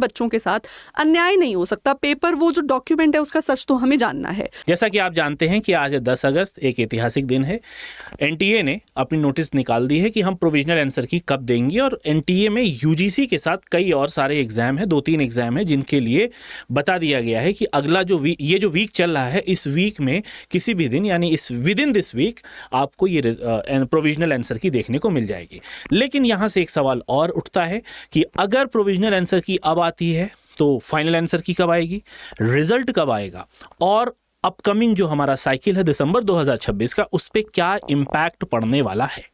बच्चों के साथ अन्याय नहीं हो सकता। पेपर वो जो डॉक्यूमेंट है उसका सच तो हमें जानना है। जैसा कि आप जानते हैं कि आज 10 अगस्त एक ऐतिहासिक दिन है। एनटीए ने अपनी नोटिस निकाल दी है कि हम प्रोविजनल आंसर की कब देंगे, और एनटीए में यूजीसी के साथ कई और सारे एग्जाम है, 2-3 एग्जाम है जिनके लिए बता दिया गया है कि अगला जो वीक चल रहा है, इस वीक में किसी भी दिन यानी इस विद इन दिस वीक आपको ये प्रोविजनल आंसर की देखने को मिल जाएगी। लेकिन यहाँ से एक सवाल और उठता है कि अगर प्रोविजनल आंसर की अब आती है तो फाइनल आंसर की कब आएगी, रिजल्ट कब आएगा, और अपकमिंग जो हमारा साइकिल है दिसंबर 2026 का, उस पर क्या इम्पैक्ट पड़ने वाला है।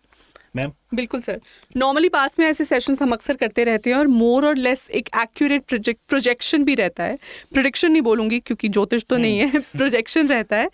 मैम बिल्कुल सर, नॉर्मली पास में ऐसे सेशंस हम अक्सर करते रहते हैं और मोर और लेस एक एक्यूरेट प्रोजेक्शन भी रहता है। प्रेडिक्शन नहीं बोलूँगी क्योंकि ज्योतिष तो नहीं है, प्रोजेक्शन रहता है।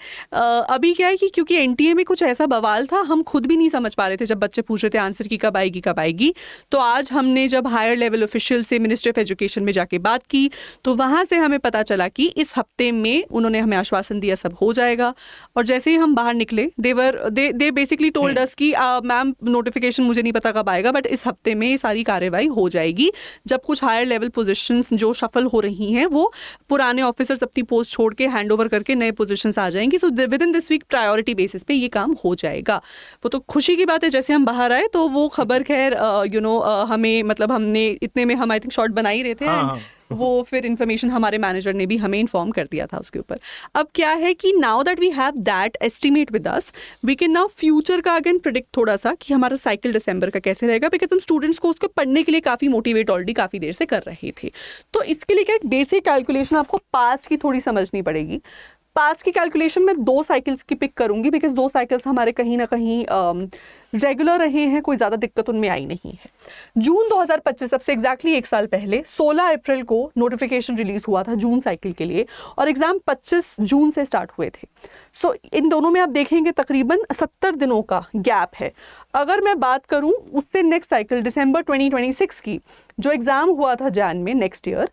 अभी क्या है कि क्योंकि एनटीए में कुछ ऐसा बवाल था, हम खुद भी नहीं समझ पा रहे थे जब बच्चे पूछ रहे थे आंसर की कब आएगी। तो आज हमने जब हायर लेवल ऑफिशियल से मिनिस्ट्री ऑफ एजुकेशन में जाके बात की तो वहाँ से हमें पता चला कि इस हफ्ते में उन्होंने हमें आश्वासन दिया सब हो जाएगा। और जैसे ही हम बाहर निकले दे बेसिकली टोल्ड अस कि मैम नोटिफिकेशन मुझे नहीं पता कब आएगा, बट इस हफ्ते में सारी कार्रवाई हो जाएगी। जब कुछ हायर लेवल पोजीशंस जो शफल हो रही हैं वो पुराने ऑफिसर्स अपनी पोस्ट छोड़ के हैंड ओवर करके नए पोजीशंस आ जाएंगी। So within this week priority basis पे ये काम हो जाएगा। वो तो खुशी की बात है। जैसे हम बाहर आए तो वो खबर खैर हमें मतलब हमने इतने में हम आई थिंक शॉर्ट बना ही रहे थे, वो फिर इन्फॉर्मेशन हमारे मैनेजर ने भी हमें इन्फॉर्म कर दिया था उसके ऊपर। अब क्या है कि now that we have that estimate with us, we can now future का अगेन प्रिडिक्ट थोड़ा सा कि हमारा साइकिल दिसंबर का कैसे रहेगा, बिकॉज हम स्टूडेंट्स को उसको पढ़ने के लिए काफ़ी मोटिवेट ऑलरेडी काफ़ी देर से कर रहे थे। तो इसके लिए क्या एक बेसिक कैलकुलेशन आपको पास्ट की थोड़ी समझनी पड़ेगी। पास्ट की कैलकुलेशन में 2 साइकिल्स की पिक करूंगी बिकॉज 2 साइकिल्स हमारे कहीं ना कहीं रेगुलर रहे हैं, कोई ज़्यादा दिक्कत उनमें आई नहीं है। जून 2025 सबसे एग्जैक्टली 1 साल पहले 16 अप्रैल को नोटिफिकेशन रिलीज हुआ था जून साइकिल के लिए, और एग्जाम 25 जून से स्टार्ट हुए थे। सो इन दोनों में आप देखेंगे तकरीबन 70 दिनों का गैप है। अगर मैं बात करूं उससे नेक्स्ट साइकिल दिसंबर 2026 की, जो एग्जाम हुआ था जैन में नेक्स्ट ईयर,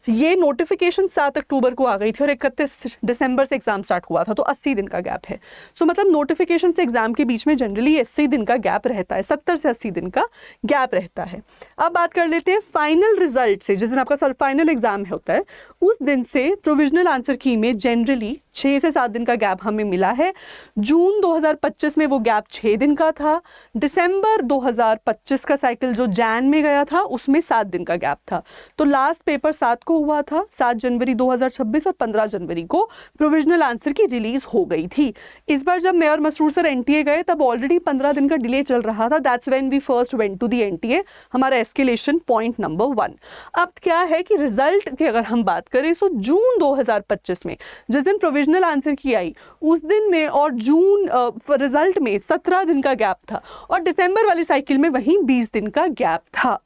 ये नोटिफिकेशन 7 अक्टूबर को आ गई थी और 31 दिसंबर से एग्जाम स्टार्ट हुआ था, तो 80 दिन का गैप है। सो मतलब नोटिफिकेशन से एग्जाम के बीच में जनरली 80 दिन का गैप रहता है, 70 से 80 दिन का गैप रहता है। अब बात कर लेते हैं फाइनल रिजल्ट से। जिस दिन आपका फाइनल एग्जाम होता है उस दिन से प्रोविजनल आंसर की में जनरली 6 से 7 दिन का गैप हमें मिला है। जून 2025 में वो गैप 6 दिन का था। दिसंबर 2025 का साइकिल जो जैन में गया था उसमें 7 दिन का गैप था। तो लास्ट पेपर 7 को हुआ था, 7 जनवरी 2026, और 15 जनवरी को प्रोविजनल आंसर की रिलीज हो गई थी। इस बार जब मैं और मसरूर सर एनटीए गए तब ऑलरेडी 15 दिन का डिले चल रहा था। That's when we first went to the NTA, हमारा एस्केलेशन पॉइंट नंबर 1। अब क्या है कि रिजल्ट की अगर हम बात करें तो जून 2025 में जिस दिन प्रोविजनल आंसर की आई उस दिन में और जून रिजल्ट में 17 दिन का गैप था, और दिसंबर वाली साइकिल में वहीं 20 दिन का गैप था।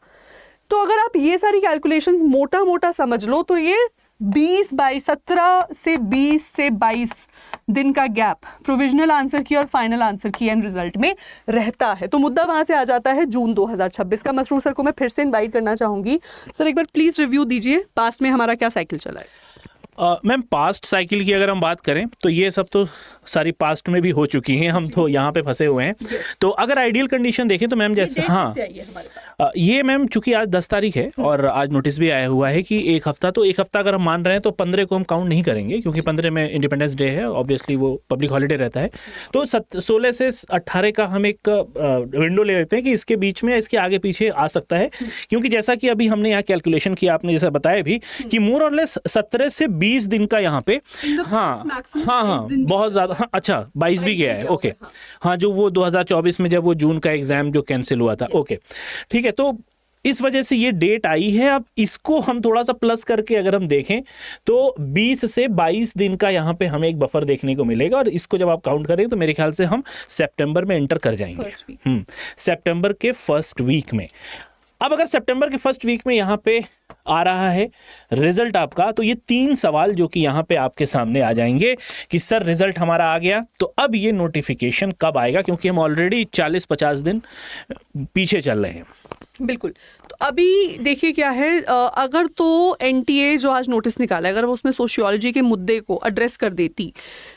तो अगर आप ये सारी कैलकुलेशंस मोटा मोटा समझ लो तो ये 17 से 20 से 22 दिन का गैप प्रोविजनल आंसर की और फाइनल आंसर की एंड रिजल्ट में रहता है। तो मुद्दा वहां से आ जाता है जून 2026 का। मसरूर सर को मैं फिर से इनवाइट करना चाहूंगी। सर एक बार प्लीज रिव्यू दीजिए पास्ट में हमारा क्या साइकिल चला है। मैम पास्ट साइकिल की अगर हम बात करें तो ये सब तो सारी पास्ट में भी हो चुकी हैं, हम तो यहाँ पे फंसे हुए हैं। तो अगर आइडियल कंडीशन देखें तो मैम जैसे ये मैम चूंकि आज 10 तारीख है और आज नोटिस भी आया हुआ है कि एक हफ्ता अगर हम मान रहे हैं तो 15 को हम काउंट नहीं करेंगे क्योंकि 15 में इंडिपेंडेंस डे है, ऑब्वियसली वो पब्लिक हॉलीडे रहता है। तो 16 से 18 का हम एक विंडो ले लेते हैं कि इसके बीच में इसके आगे पीछे आ सकता है, क्योंकि जैसा कि अभी हमने यहाँ कैलकुलेशन किया, आपने जैसा बताया भी कि मोर और लेस 17 से 20 दिन का यहाँ पे हाँ बहुत ज्यादा। हाँ अच्छा 22 भी गया है, ओके हाँ, जो वो 2024 में जब वो जून का एग्जाम जो कैंसिल हुआ था, ओके ठीक है। तो इस वजह से ये डेट आई है। अब इसको हम थोड़ा सा प्लस करके अगर हम देखें तो 20 से 22 दिन का यहाँ पे हमें एक बफर देखने को मिलेगा, और इसको जब आप काउंट करें तो मेरे ख्याल से हम सितंबर में एंटर कर जाएंगे, सितंबर के फर्स्ट वीक में। अब अगर सितंबर के फर्स्ट वीक में यहाँ पे आ रहा है रिजल्ट आपका, तो ये 3 सवाल जो कि यहाँ पे आपके सामने आ जाएंगे कि सर रिजल्ट हमारा आ गया, तो अब ये नोटिफिकेशन कब आएगा, क्योंकि हम ऑलरेडी 40-50 दिन पीछे चल रहे हैं। बिल्कुल। तो अभी देखिए क्या है, अगर तो एनटीए जो आज नोटिस निकाला है, अगर वो उसमें सोशियोलॉजी के मुद्दे को एड्रेस कर देती,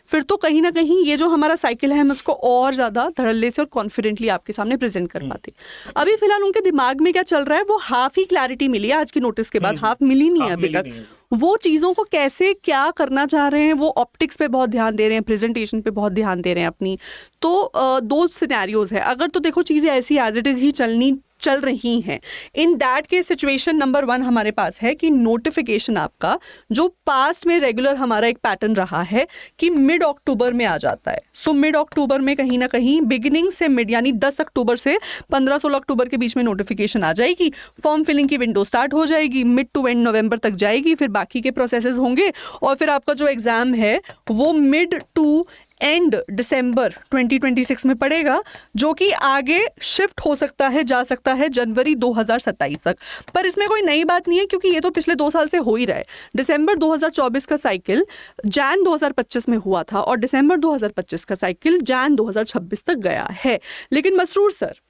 फिर तो कहीं ना कहीं ये जो हमारा साइकिल है हम उसको और ज़्यादा धड़ल्ले से और कॉन्फिडेंटली आपके सामने प्रेजेंट कर पाते। अभी फिलहाल उनके दिमाग में क्या चल रहा है, वो हाफ ही क्लैरिटी मिली है आज की नोटिस के बाद, हाफ मिली नहीं है अभी तक। वो चीज़ों को कैसे क्या करना चाह रहे हैं, वो ऑप्टिक्स पे बहुत ध्यान दे रहे हैं, प्रेजेंटेशन पे बहुत ध्यान दे रहे हैं अपनी। तो दो सिनेरियोज है, अगर तो देखो चीज़ें ऐसी एज इट इज़ ही चल रही हैं, इन दैट के सिचुएशन नंबर 1 हमारे पास है कि नोटिफिकेशन आपका जो पास्ट में रेगुलर हमारा एक पैटर्न रहा है कि मिड अक्टूबर में आ जाता है। सो मिड अक्टूबर में कहीं ना कहीं बिगिनिंग से मिड यानी 10 अक्टूबर से 15-16 अक्टूबर के बीच में नोटिफिकेशन आ जाएगी, फॉर्म फिलिंग की विंडो स्टार्ट हो जाएगी, मिड टू एंड नवंबर तक जाएगी, फिर बाकी के प्रोसेसेस होंगे और फिर आपका जो एग्जाम है वो मिड टू एंड दिसंबर 2026 में पड़ेगा, जो कि आगे शिफ्ट हो सकता है, जा सकता है जनवरी 2027 तक। पर इसमें कोई नई बात नहीं है क्योंकि ये तो पिछले 2 साल से हो ही रहा है। दिसंबर 2024 का साइकिल जैन 2025 में हुआ था और दिसंबर 2025 का साइकिल जैन 2026 तक गया है। लेकिन मसरूर सर,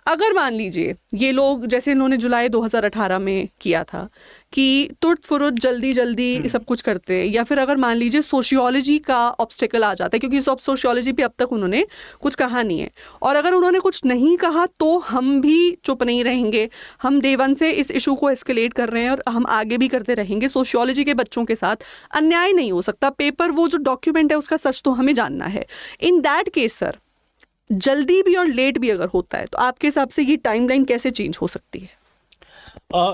अगर मान लीजिए ये लोग जैसे इन्होंने जुलाई 2018 में किया था कि तुर्त फुरुत जल्दी सब कुछ करते हैं, या फिर अगर मान लीजिए सोशियोलॉजी का ऑब्स्टेकल आ जाता है क्योंकि सोशियोलॉजी पे अब तक उन्होंने कुछ कहा नहीं है, और अगर उन्होंने कुछ नहीं कहा तो हम भी चुप नहीं रहेंगे। हम डे 1 से इस इशू को एस्केलेट कर रहे हैं और हम आगे भी करते रहेंगे। सोशियोलॉजी के बच्चों के साथ अन्याय नहीं हो सकता। पेपर वो जो डॉक्यूमेंट है उसका सच तो हमें जानना है। इन दैट केस सर, जल्दी भी और लेट भी अगर होता है तो आपके हिसाब से ये टाइमलाइन कैसे चेंज हो सकती है?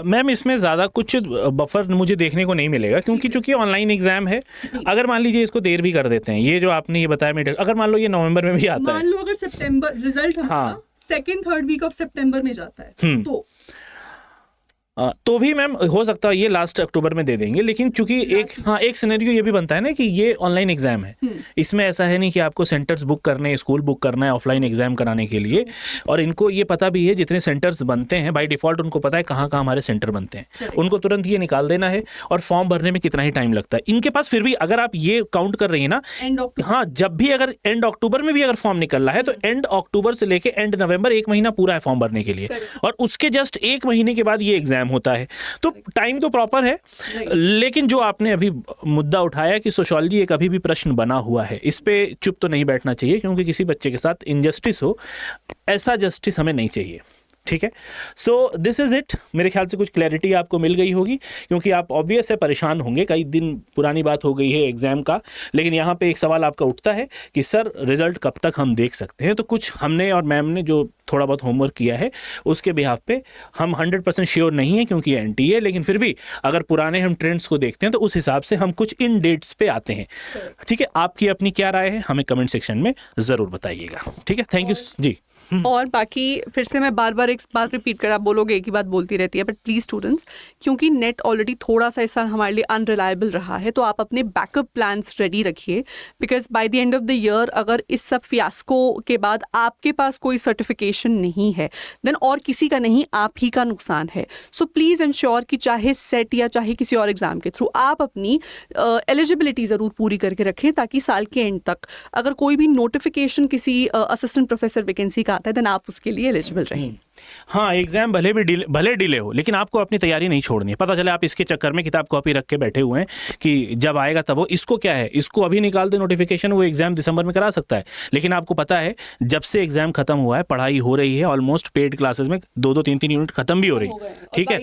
मैम इसमें ज़्यादा कुछ बफर मुझे देखने को नहीं मिलेगा क्योंकि चूंकि ऑनलाइन एग्जाम है। अगर मान लीजिए इसको देर भी कर देते हैं, ये जो आपने ये बताया, अगर मान लो ये नवंबर में भी आता है, मान लो अगर सितंबर रिजल्ट हाँ, 2nd-3rd वीक ऑफ सितंबर में जाता है तो भी मैम हो सकता है ये लास्ट अक्टूबर में दे देंगे। लेकिन चूंकि एक सिनेरियो ये भी बनता है ना कि ये ऑनलाइन एग्जाम है, इसमें ऐसा है नहीं कि आपको सेंटर्स बुक करने, स्कूल बुक करना है ऑफलाइन एग्जाम कराने के लिए, और इनको ये पता भी है जितने सेंटर्स बनते हैं बाय डिफॉल्ट उनको पता है कहाँ कहाँ हमारे सेंटर बनते हैं, उनको तुरंत ये निकाल देना है और फॉर्म भरने में कितना ही टाइम लगता है इनके पास। फिर भी अगर आप ये काउंट कर रही है ना, हाँ, जब भी अगर एंड अक्टूबर में भी अगर फॉर्म निकल रहा है तो एंड अक्टूबर से लेके एंड नवंबर 1 महीना पूरा है फॉर्म भरने के लिए, और उसके जस्ट 1 महीने के बाद ये एग्जाम होता है। तो टाइम तो प्रॉपर है। लेकिन जो आपने अभी मुद्दा उठाया कि सोशियोलॉजी एक अभी भी प्रश्न बना हुआ है, इस पे चुप तो नहीं बैठना चाहिए क्योंकि किसी बच्चे के साथ इनजस्टिस हो, ऐसा जस्टिस हमें नहीं चाहिए। ठीक है, सो दिस इज इट। मेरे ख्याल से कुछ क्लैरिटी आपको मिल गई होगी क्योंकि आप ऑब्वियस है परेशान होंगे, कई दिन पुरानी बात हो गई है एग्जाम का। लेकिन यहाँ पे एक सवाल आपका उठता है कि सर रिजल्ट कब तक हम देख सकते हैं? तो कुछ हमने और मैम ने जो थोड़ा बहुत होमवर्क किया है उसके बिहाफ पे हम 100% श्योर नहीं है क्योंकि एनटी है, लेकिन फिर भी अगर पुराने हम ट्रेंड्स को देखते हैं तो उस हिसाब से हम कुछ इन डेट्स पे आते हैं। ठीक है, आपकी अपनी क्या राय है हमें कमेंट सेक्शन में ज़रूर बताइएगा। ठीक है, थैंक यू जी। और बाकी फिर से मैं बार बार एक बात रिपीट कर, आप बोलोगे एक ही बात बोलती रहती है, बट प्लीज स्टूडेंट्स, क्योंकि नेट ऑलरेडी थोड़ा सा इस साल हमारे लिए अनरिलायबल रहा है, तो आप अपने बैकअप प्लान्स रेडी रखिए, because by the end of the year अगर इस सब फियास्को के बाद आपके पास कोई सर्टिफिकेशन नहीं है देन और किसी का नहीं, आप ही का नुकसान है। सो प्लीज इंश्योर कि चाहे सेट या चाहे किसी और एग्जाम के थ्रू आप अपनी एलिजिबिलिटी ज़रूर पूरी करके रखें, ताकि साल के एंड तक अगर कोई भी नोटिफिकेशन किसी असिस्टेंट प्रोफेसर वैकेंसी का आता है देन आप उसके लिए एलिजिबल रहें। हाँ, एग्जाम भले डिले हो लेकिन आपको अपनी तैयारी नहीं छोड़नी है। पता चला आप इसके चक्कर में किताब कॉपी रख के बैठे हुए हैं कि जब आएगा तब हो, इसको क्या है, इसको अभी निकाल दे नोटिफिकेशन, वो एग्जाम दिसंबर में करा सकता है। लेकिन आपको पता है जब से एग्जाम खत्म हुआ है पढ़ाई हो रही है, ऑलमोस्ट पेड क्लासेस में 2-2 3-3 यूनिट खत्म भी हो रही है। ठीक है,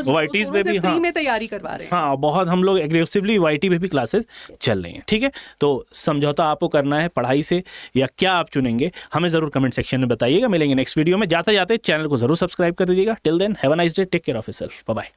वाईटीज पे भी फ्री में तैयारी करवा रहे हैं। हाँ, बहुत हम लोग एग्रेसिवली वाईटी पे भी क्लासेस चल रही हैं। ठीक है, तो समझौता आपको करना है पढ़ाई से या क्या आप चुनेंगे, हमें जरूर कमेंट सेक्शन में बताइएगा। मिलेंगे नेक्स्ट वीडियो में। जाते जाते चैनल को जरूर सब्सक्राइब कर दीजिएगा। Till then have a nice day, take care of yourself, bye bye.